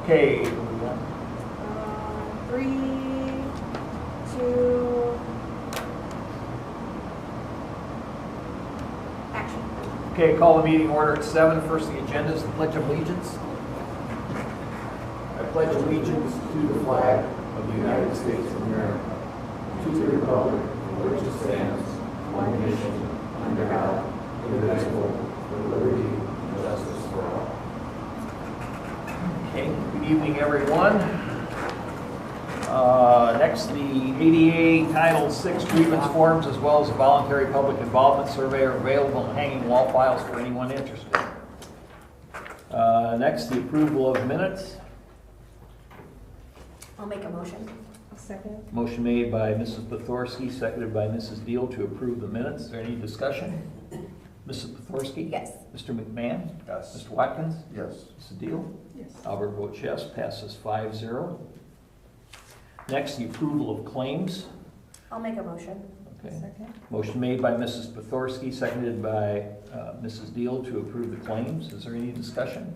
Okay. 3, 2, action. Okay, call the meeting order at 7. First, the agenda is the Pledge of Allegiance. I pledge allegiance to the flag of the United States of America, to the republic for which it stands, one nation, under God, indivisible, with liberty and justice for all. Okay, good evening, everyone. Next, the ADA Title VI grievance forms as well as a voluntary public involvement survey are available in hanging wall files for anyone interested. Next, the approval of minutes. I'll make a motion. A second. Motion made by Mrs. Pothorsky, seconded by Mrs. Deal to approve the minutes. Is there any discussion? Mrs. Pothorsky? Yes. Mr. McMahon? Yes. Mr. Watkins? Yes. Mrs. Deal? Yes. Albert votes yes, passes 5-0. Next, the approval of claims. I'll make a motion. Okay. Second. Motion made by Mrs. Pothorsky, seconded by Mrs. Deal to approve the claims. Is there any discussion?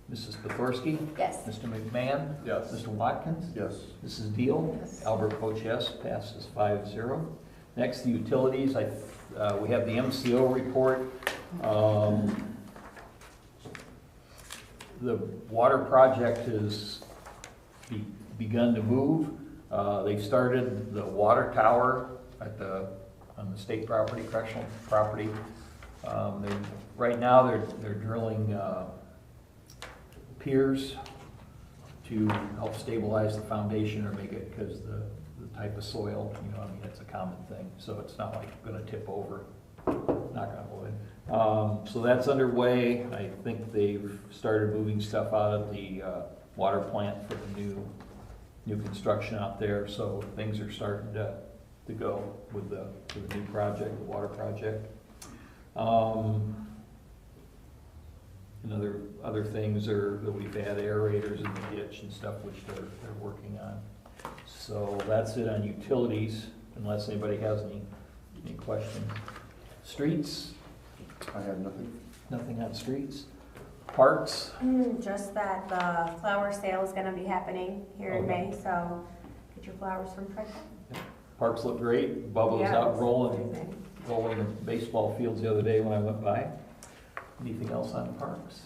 Mrs. Pothorsky? Yes. Mr. McMahon? Yes. Mr. Watkins? Yes. Mrs. Deal? Yes. Albert votes yes, passes 5-0. Next, the utilities. We have the MCO report. The water project has begun to move. They've started the water tower on the state property, correctional property. Right now, they're drilling piers to help stabilize the foundation or make it, because the type of soil, it's a common thing, so it's not like going to tip over, knock on wood. So that's underway. I think they've started moving stuff out of the water plant for the new construction out there, so things are starting to go with the new project, the water project. And other things are that we've had aerators in the ditch and stuff, which they're working on. So that's it on utilities, unless anybody has any questions. Streets? I have nothing. Nothing on streets. Parks? Just that the flower sale is going to be happening here in Okay. May, so get your flowers from Fred. Parks look great. Bubba was Yeah, out it's rolling amazing. the baseball fields the other day when I went by. Anything else on parks?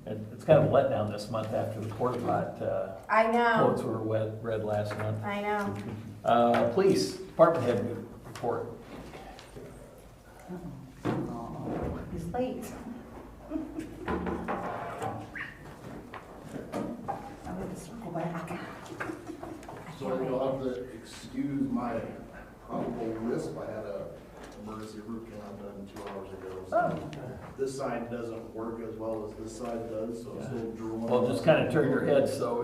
And it's kind of a letdown this month after the porta pot I know. quotes were read last month. I know. Police department head report. He's late. I'm going to circle back. I So can't you'll wait. have to excuse my probable lisp. I had a emergency root canal done 2 hours ago. So this side doesn't work as well as this side does, so it's still drooling. Well, just kind of turn your head so,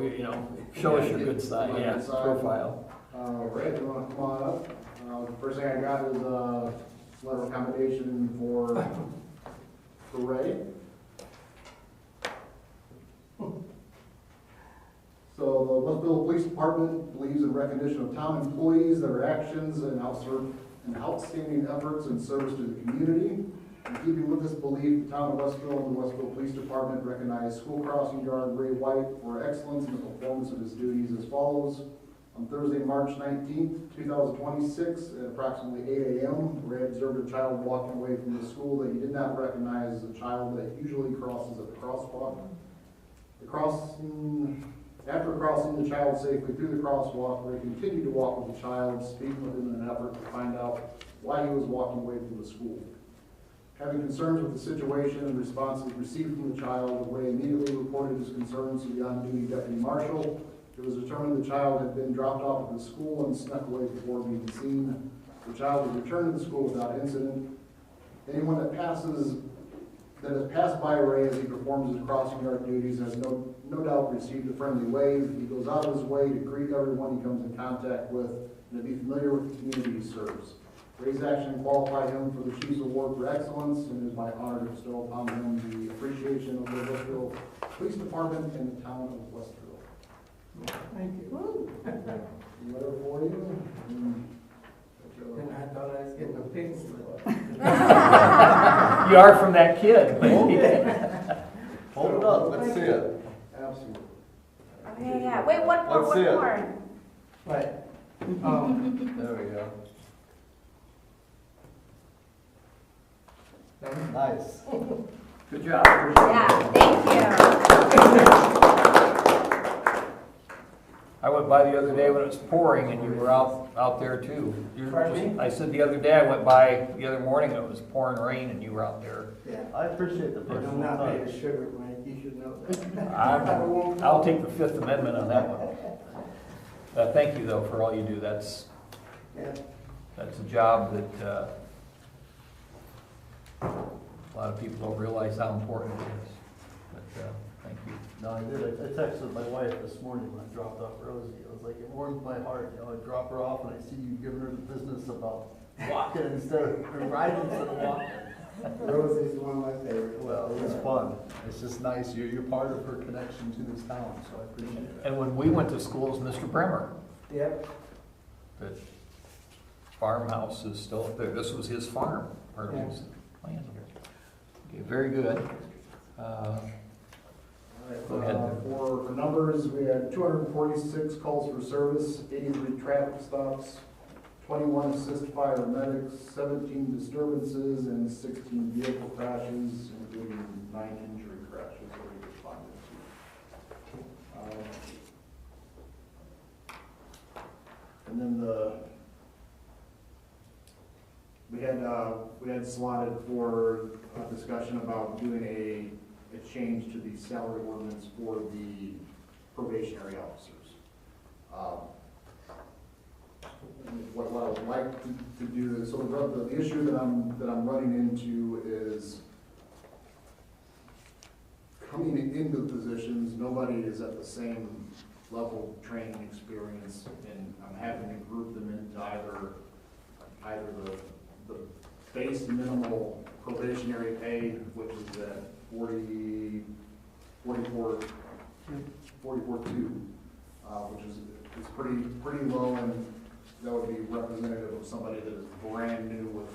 show us your good side, My yeah, good side. profile. Ray, you want to come on up? First thing I got is a letter of commendation for Ray. So the Westville Police Department believes in recognition of town employees, their actions and outstanding efforts in service to the community. In keeping with this belief, the town of Westville and the Westville Police Department recognize school crossing guard Ray White for excellence in the performance of his duties as follows. On Thursday, March 19th, 2026, at approximately 8 a.m., Ray observed a child walking away from the school that he did not recognize as a child that usually crosses at the crosswalk. After crossing the child safely through the crosswalk, Ray continued to walk with the child, speaking with him in an effort to find out why he was walking away from the school. Having concerns with the situation and responses received from the child, Ray immediately reported his concerns to the on-duty deputy marshal. It was determined the child had been dropped off at the school and snuck away before being seen. The child was returned to the school without incident. Anyone that has passed by Ray as he performs his crossing guard duties has no doubt received a friendly wave. He goes out of his way to greet everyone he comes in contact with and to be familiar with the community he serves. Ray's action qualified him for the Chief's Award for Excellence, and it is my honor to bestow upon him the appreciation of the Westville Police Department and the town of Westville. Thank you. Letter for you. And I thought I was getting a pink slip. You are from that kid. Hold it up, let's see it. Absolutely. Oh, yeah. Wait, one more, Let's one see it. more. What? There we go. Nice. Good job. Yeah, thank you. I went by the other day when it was pouring and you were out there too. Pardon me? I said the other day, I went by the other morning and it was pouring rain and you were out there. Yeah. I appreciate the I'm personal not made touch. of sugar, Mike, you should know that. I'll take the Fifth Amendment on that one. Thank you though for all you do. That's Yeah. a job that a lot of people don't realize how important it is. But thank you. No, I did. I texted my wife this morning when I dropped off Rosie. I was like, it warms my heart. You know, I drop her off and I see you giving her the business about walking instead of, or riding instead of walking. Rosie's one of my favorites. Well, it was fun. It's just nice. You're part of her connection to this town, so I appreciate it. And when we went to school, it was Mr. Bremer. Yep. The farmhouse is still up there. This was his farm, part of his land here. Okay, very good. Go ahead. For numbers, we had 246 calls for service, 83 traffic stops, 21 assist fire medics, 17 disturbances, and 16 vehicle crashes, including 9 injury crashes that we responded to. And then we had slotted for a discussion about doing a change to the salary ordinance for the probationary officers. What I would like to do is, so the issue that I'm running into is coming into the positions, nobody is at the same level of training experience, and I'm having to group them into either the base minimal probationary pay, which is at 44.2, which is pretty low, and that would be representative of somebody that is brand new with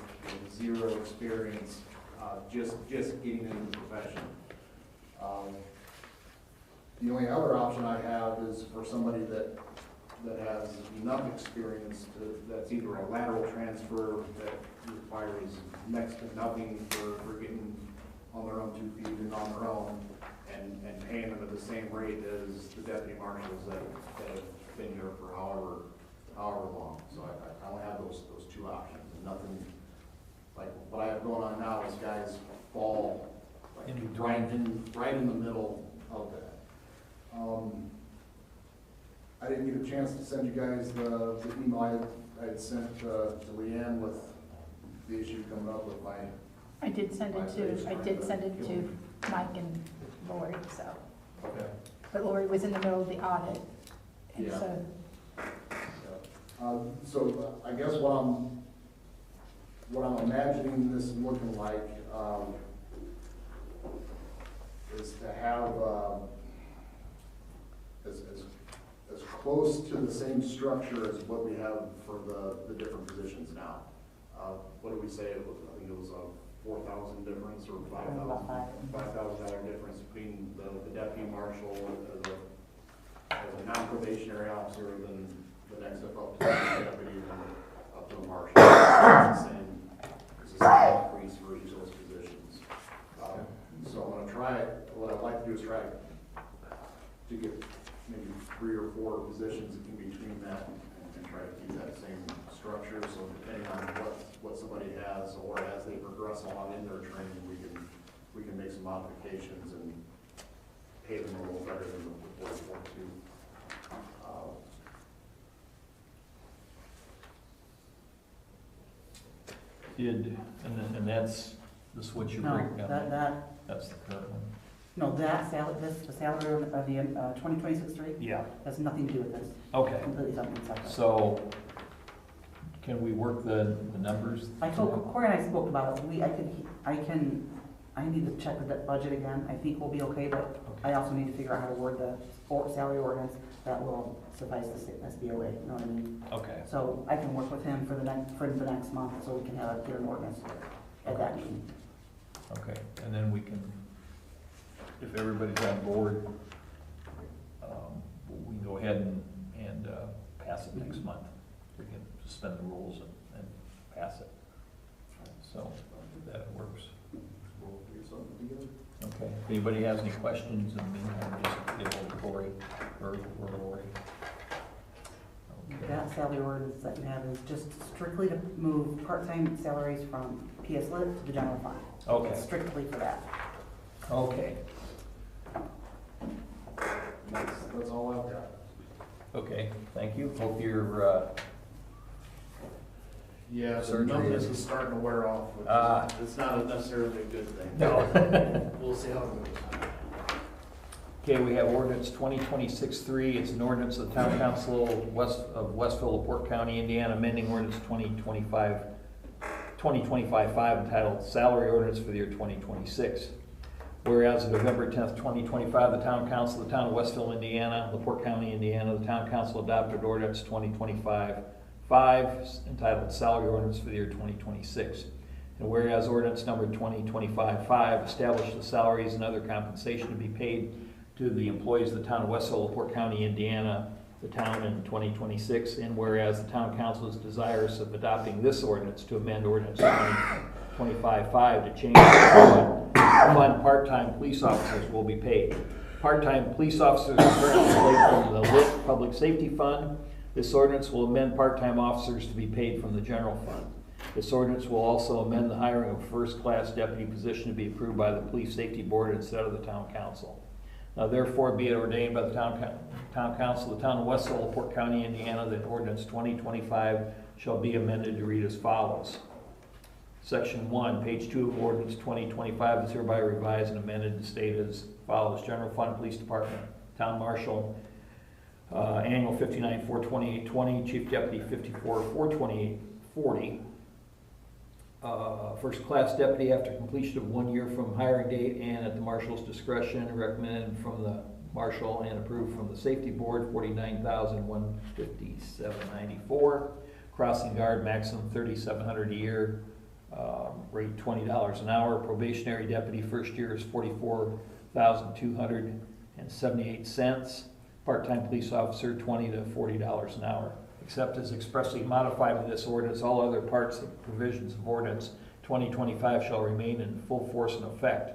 zero experience, just getting into the profession. The only other option I have is for somebody that has enough experience that's either a lateral transfer that requires next to nothing for getting on their own 2 feet and on their own, and paying them at the same rate as the deputy marshals that have been here for however long. So I only have those 2 options, and nothing like what I have going on now is guys fall like right in the middle of that. I didn't get a chance to send you guys the email I had sent to Leanne with the issue coming up with my. I did send it to Mike and Lori, so. Okay. But Lori was in the middle of the audit, and Yeah. so. So I guess what I'm imagining this looking like is to have as close to the same structure as what we have for the different positions now. What did we say? I think it was a 4,000 difference or $5,000 difference between the deputy marshal as a non-probationary officer than the next step up to the deputy and then up to a marshal. It's the same increase for each of those positions. So I'm gonna try, what I'd like to do is try to get maybe 3 or 4 positions in between that and try to keep that same structure. So depending on what somebody has, or as they progress along in their training, we can make some modifications and pay them a little better than the 44.2. And that's the switch you No, break down. That's the current one. No, the salary of the 2026 Yeah, has nothing to do with this. okay. Completely something separate. So, can we work the numbers? I told Corey and I spoke about it. I need to check the budget again. I think we'll be okay, but I also need to figure out how to word the salary ordinance that will suffice the SBOA, you know what I mean? Okay, So I can work with him for the next month, so we can have a clear ordinance at that meeting. okay, and then we can if everybody's on board, we can go ahead and pass it next month. We can suspend the rules and pass it. So, that works. We'll figure something together. Okay, if anybody has any questions, in the meantime, just get hold of Corey or Lori. Okay. That salary ordinance that you have is just strictly to move part-time salaries from PS Lit to the general fund. Okay, It's strictly for that. okay, That's all I've got. okay, thank you. Hope you're, Yeah, the Surgery numbness is- is starting to wear off, which Ah. is, it's not necessarily a good thing. no. We'll see how it goes. Okay, we have ordinance 2026-3. It's an ordinance of the Town Council of Westville, LaPorte County, Indiana, amending ordinance 2025-5 entitled Salary Ordinance for the year 2026. Whereas on November 10th, 2025, the Town Council of the Town of Westville, Indiana, LaPorte County, Indiana, the Town Council adopted ordinance 2025-5 entitled Salary Ordinance for the year 2026. And whereas ordinance number 2025-5 established the salaries and other compensation to be paid to the employees of the Town of Westville, LaPorte County, Indiana, the town in 2026. And whereas the Town Council is desirous of adopting this ordinance to amend ordinance 2025-5 to change the fund part-time police officers will be paid. Part-time police officers are currently paid from the LIT Public Safety Fund. This ordinance will amend part-time officers to be paid from the general fund. This ordinance will also amend the hiring of a first-class deputy position to be approved by the Police Safety Board instead of the Town Council. Now therefore be it ordained by the Town Council of the Town of Westville, LaPorte County, Indiana, that ordinance 2025 shall be amended to read as follows. Section 1, page 2 of ordinance 2025 is hereby revised and amended to state as follows. General Fund, Police Department, Town Marshal, annual 59,428.20, Chief Deputy 54,428.40. First class deputy after completion of 1 year from hiring date and at the marshal's discretion, recommended from the marshal and approved from the safety board, $49,157.94. Crossing guard, maximum $3,700 a year, rate $20 an hour. Probationary deputy first year is $44,278. Part-time police officer, $20 to $40 an hour. Except as expressly modified with this ordinance, all other parts and provisions of ordinance 2025 shall remain in full force and effect.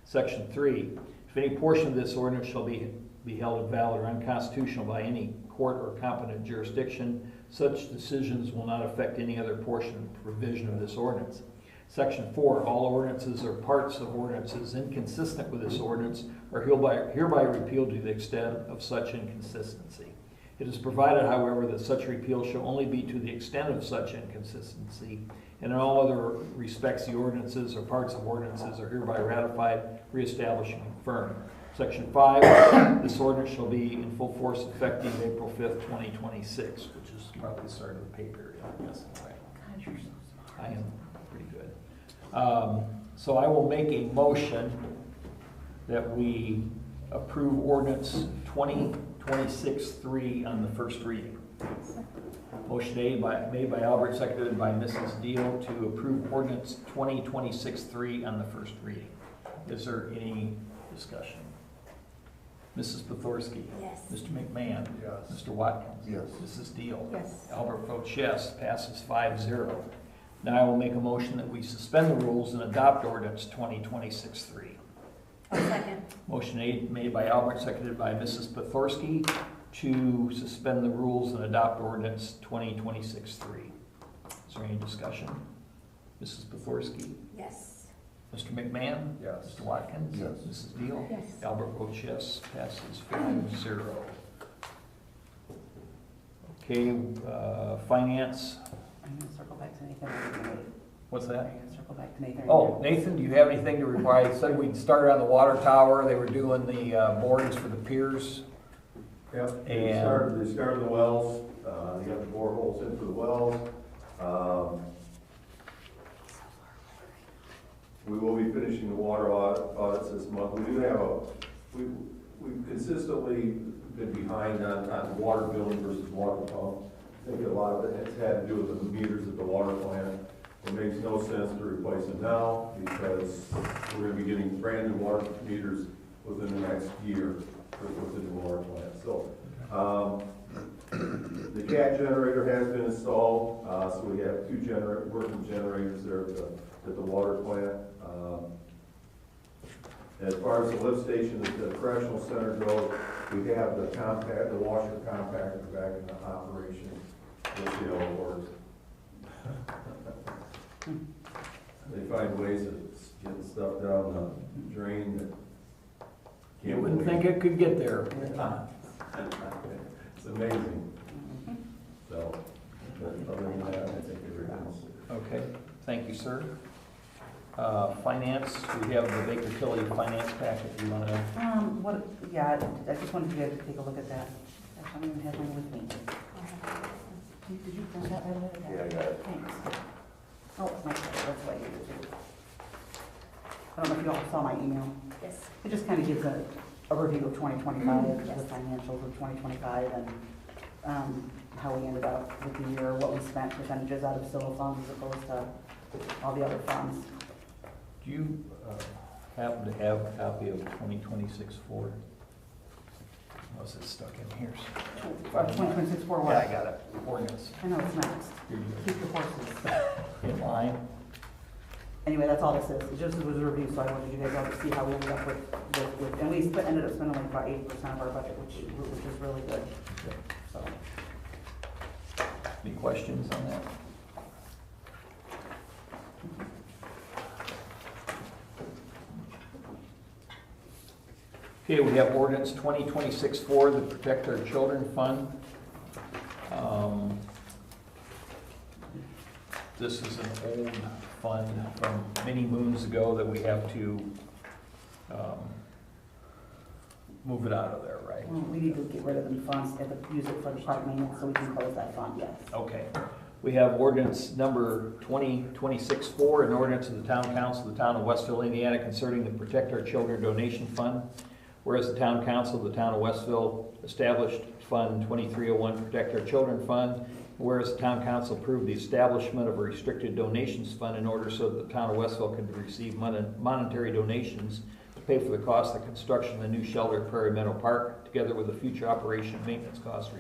Section 3, if any portion of this ordinance shall be held invalid or unconstitutional by any court or competent jurisdiction, such decisions will not affect any other portion or provision of this ordinance. Section 4, all ordinances or parts of ordinances inconsistent with this ordinance are hereby repealed to the extent of such inconsistency. It is provided, however, that such repeal shall only be to the extent of such inconsistency, and in all other respects the ordinances or parts of ordinances are hereby ratified, reestablished, and confirmed. Section 5, this ordinance shall be in full force effective April 5th, 2026, which is probably the start of the pay period, I guess. Right. God, you're so smart. I am pretty good. So I will make a motion that we approve ordinance 2026-3 on the first reading. Motion made by Albert, seconded by Mrs. Deal to approve ordinance 2026-3 on the first reading. Is there any discussion? Mrs. Pothorsky? Yes. Mr. McMahon? Yes. Mr. Watkins? Yes. Mrs. Deal? Yes. Albert votes yes, passes 5-0. Now I will make a motion that we suspend the rules and adopt ordinance 2026-3. Second. Motion made by Albert, seconded by Mrs. Pothorsky to suspend the rules and adopt ordinance 2026-3. Is there any discussion? Mrs. Pothorsky? Yes. Mr. McMahon? Yes. Mr. Watkins? Yes. Mrs. Deal? Yes. Albert votes yes, passes 5-0. Okay, finance, I'm gonna circle back to Nathan. what's I'm that? gonna circle back to Nathan. Oh, Nathan, do you have anything to reply? You said we'd start on the water tower, they were doing the borings for the piers. Yep, And- they started the wells, they got the boreholes into the wells. We will be finishing the water audits this month. We do have we've consistently been behind on water billing versus water pump. I think a lot of it has had to do with the meters at the water plant. It makes no sense to replace them now because we're gonna be getting brand new water meters within the next year with the new water plant. So, the cat generator has been installed, so we have two working generators there at the water plant. As far as the lift station at the correctional center goes, we have the washer compactor back in operation. We'll see how it works. They find ways of getting stuff down the drain that You wouldn't think it could get there. It's amazing. So, but other than that, I think everything's. Okay, thank you, sir. Finance, we have the Baker Tilly finance packet. You want to? Yeah, I just wanted you guys to take a look at that. I don't even have one with me. Did you print that right away? Yeah, I got it. Thanks. Oh, it's my fault, that's why I gave it to you. I don't know if you all saw my email. Yes. It just kind of gives a review of 2025, Yes. the financials of 2025, and how we ended up with the year, what we spent, percentages out of civil funds as opposed to all the other funds. Do you happen to have a copy of 2026-4? Was it stuck in here? 2026 for what? Yeah, I got it. Ordinance. I know it's next. Here you Keep your horses. go. In line. Anyway, that's all this is. It just was a review, so I wanted you guys all to see how we ended up with and we ended up spending like about 80% of our budget, which is really good. Okay. So, Any questions on that? Okay, we have ordinance 2026-4, the Protect Our Children Fund. This is an old fund from many moons ago that we have to move it out of there, right? well, we need to get rid of the funds and use it for the park maintenance so we can close that fund, yes. Okay. We have ordinance number 2026-4, an ordinance of the Town Council of the Town of Westville, Indiana concerning the Protect Our Children Donation Fund. Whereas the Town Council of the Town of Westville established Fund 2301 Protect Our Children Fund. Whereas the Town Council approved the establishment of a restricted donations fund in order so that the Town of Westville could receive monetary donations to pay for the cost of the construction of the new shelter at Prairie Meadow Park, together with the future operation and maintenance costs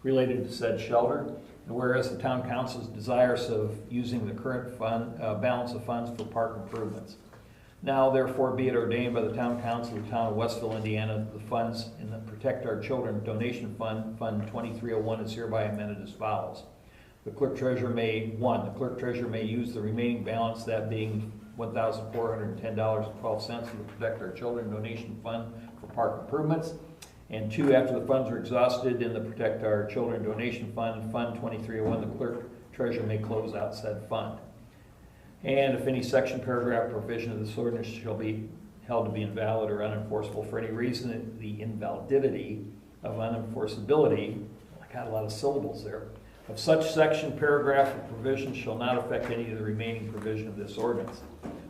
related to said shelter. And whereas the Town Council is desirous of using the current fund, balance of funds for park improvements. Now therefore be it ordained by the Town Council of the Town of Westville, Indiana, the funds in the Protect Our Children Donation Fund, Fund 2301, is hereby amended as follows. The clerk treasurer may use the remaining balance, that being $1,410.12 of the Protect Our Children Donation Fund for park improvements. And 2, after the funds are exhausted in the Protect Our Children Donation Fund, Fund 2301, the clerk treasurer may close out said fund. And if any section, paragraph, provision of this ordinance shall be held to be invalid or unenforceable for any reason, the invalidity of unenforceability, I got a lot of syllables there, of such section, paragraph, or provision shall not affect any of the remaining provision of this ordinance.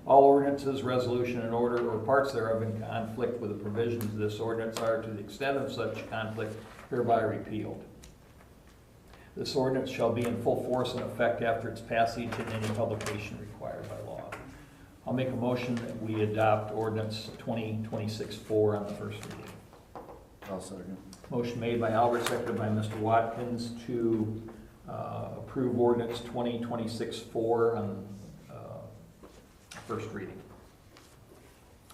All ordinances, resolution, and order, or parts thereof in conflict with the provisions of this ordinance are, to the extent of such conflict, hereby repealed. This ordinance shall be in full force and effect after its passage and any publication required by law. I'll make a motion that we adopt ordinance 2026-4 on the first reading. I'll second. Motion made by Albert, seconded by Mr. Watkins to approve ordinance 2026-4 on first reading.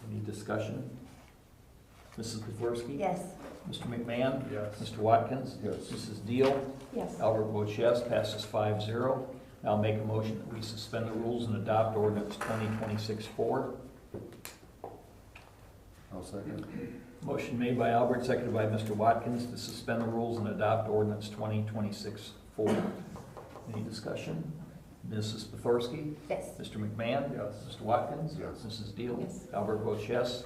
Any discussion? Mrs. Beforski? Yes. Mr. McMahon? Yes. Mr. Watkins? Yes. Mrs. Deal? Yes. Albert votes yes, passes 5-0. Now I'll make a motion that we suspend the rules and adopt ordinance 2026-4. I'll second. Motion made by Albert, seconded by Mr. Watkins to suspend the rules and adopt ordinance 2026-4. Any discussion? Mrs. Beforski? Yes. Mr. McMahon? Yes. Mr. Watkins? Yes. Mrs. Deal? Yes. Albert votes yes,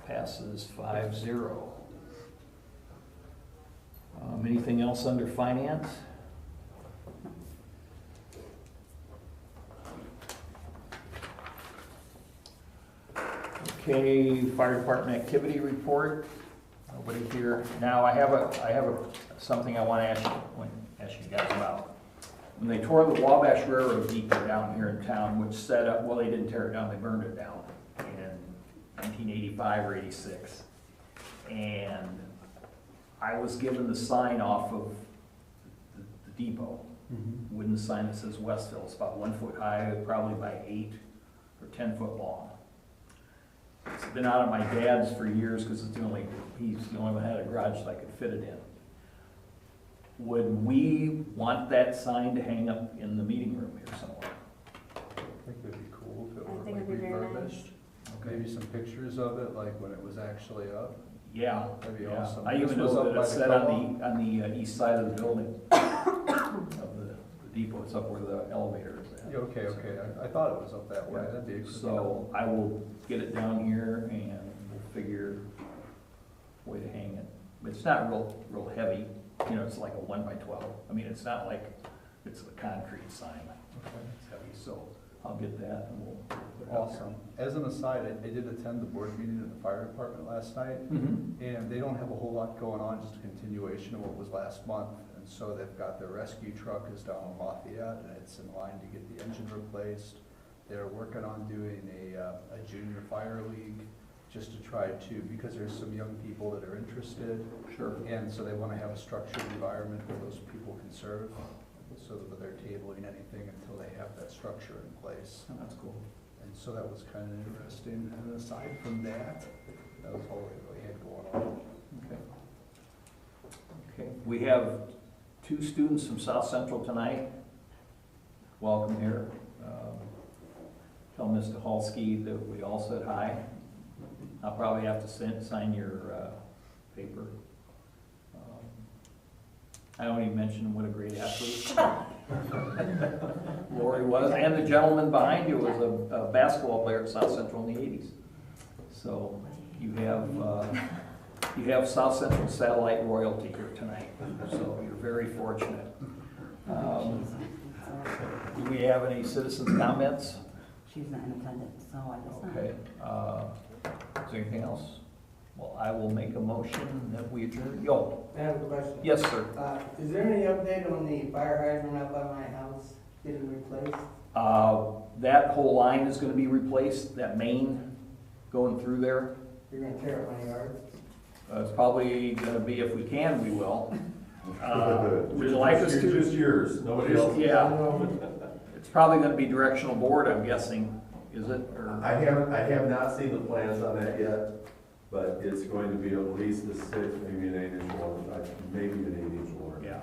passes 5-0. Anything else under finance? Okay, fire department activity report. Nobody here. Now I have something I want to ask you guys about. When they tore the Wabash Railroad depot down here in town, which set up, well, they didn't tear it down, they burned it down. And 1985 or 86. And I was given the sign off of the depot, wooden sign that says Westville. It's about 1 foot high, probably by 8 or 10 foot long. It's been out of my dad's for years because he's the only one that had a garage that I could fit it in. Would we want that sign to hang up in the meeting room here somewhere? I think it'd be cool if it I were think like it'd be very nice. refurbished. Maybe some pictures of it, like when it was actually up. Yeah. That'd be yeah. awesome. I This even was know up that by it's the set co-op? on the east side of the building, of the depot. It's up where the elevator is at. Yeah, okay, I thought it was up that way, that'd be pretty So cool. I will get it down here and we'll figure a way to hang it. It's not real heavy, you know, it's like a 1 by 12. I mean, it's not like it's a concrete sign. It's heavy, so I'll get that and we'll put it out there. Awesome. As an aside, I did attend the board meeting in the fire department last night, Mhm. and they don't have a whole lot going on, just a continuation of what was last month. And so they've got their rescue truck is down in Lafayette, and it's in line to get the engine replaced. They're working on doing a junior fire league, just to try to, because there's some young people that are interested. Sure. And so they want to have a structured environment where those people can serve, so that they're tabling anything until they have that structure in place. Oh, that's cool. And so that was kind of interesting. And aside from that, that was all we really had going on. Okay. Okay, we have 2 students from South Central tonight. Welcome here. Tell Mr. Halsky that we all said hi. I'll probably have to sign your paper. I don't even mention what a great athlete Lori was, and the gentleman behind you was a basketball player at South Central in the 80s. So you have South Central satellite royalty here tonight, so you're very fortunate. Do we have any citizens' comments? She's not in attendance, so I guess not. Okay. Is there anything else? Well, I will make a motion that we adjourn. Yo, I have a question. yes, sir. Is there any update on the fire hydrant out by my house getting replaced? That whole line is gonna be replaced, that main going through there. You're gonna tear up my yard? It's probably gonna be, if we can, we will. Would you like us to? Just yours, nobody else. Yeah. It's probably gonna be directional board, I'm guessing, is it? Or- I have not seen the plans on that yet, but it's going to be at least a 6, maybe an 8-inch one, maybe an 8-inch one. Yeah.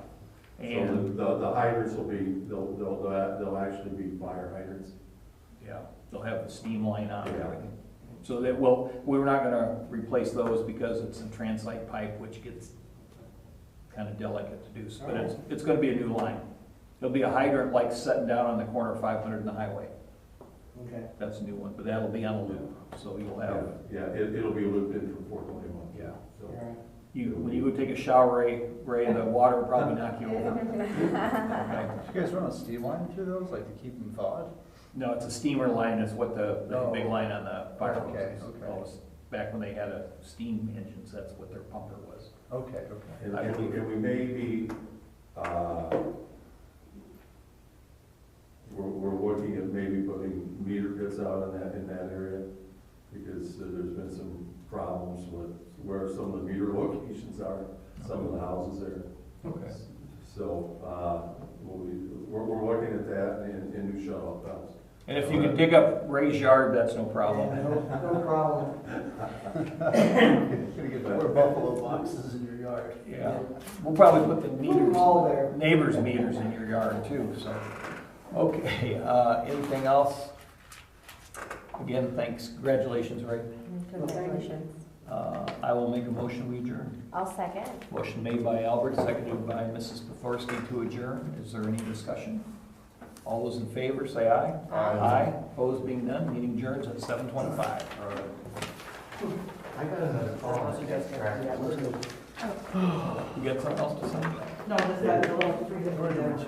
So And, the hydrants will be, they'll actually be fire hydrants. yeah, they'll have the steam line on and Yeah. everything. So that, we're not gonna replace those because it's a transite pipe, which gets kind of delicate to do, but it's gonna be a new line. There'll be a hydrant like setting down on the corner of 500 and the highway. Okay. That's a new one, but that'll be on a loop, so you'll have, Yeah, it'll be looped in from 421. yeah. So, All right. When you go take a shower, Ray, the water will probably knock you over. Okay. You guys run a steam line through those, like to keep them thawed? No, it's a steamer line, is what the Oh. big line on the fire hose Okay, is. okay. Well, it's back when they had a steam engines, that's what their pumper was. Okay. And we may be, we're looking at maybe putting meter pits out in that area, because there's been some problems with where some of the meter locations are, some of the houses there. Okay. So, we're looking at that and new shut-off valves. And if you can dig up Ray's yard, that's no problem. Yeah, no problem. Gonna get 4 buffalo boxes in your yard. Yeah, we'll probably put the meters, All there. neighbors' meters in your yard too, so. Okay, anything else? Again, thanks, congratulations, Ray. Congratulations. I will make a motion, we adjourn. I'll second. Motion made by Albert, seconded by Mrs. Pothorsky to adjourn. Is there any discussion? All those in favor, say aye. Aye. Opposed being none, meeting adjourns at 7:25. I got another call. You guys got to do that one too. You got something else to say? No, just that little 3 different.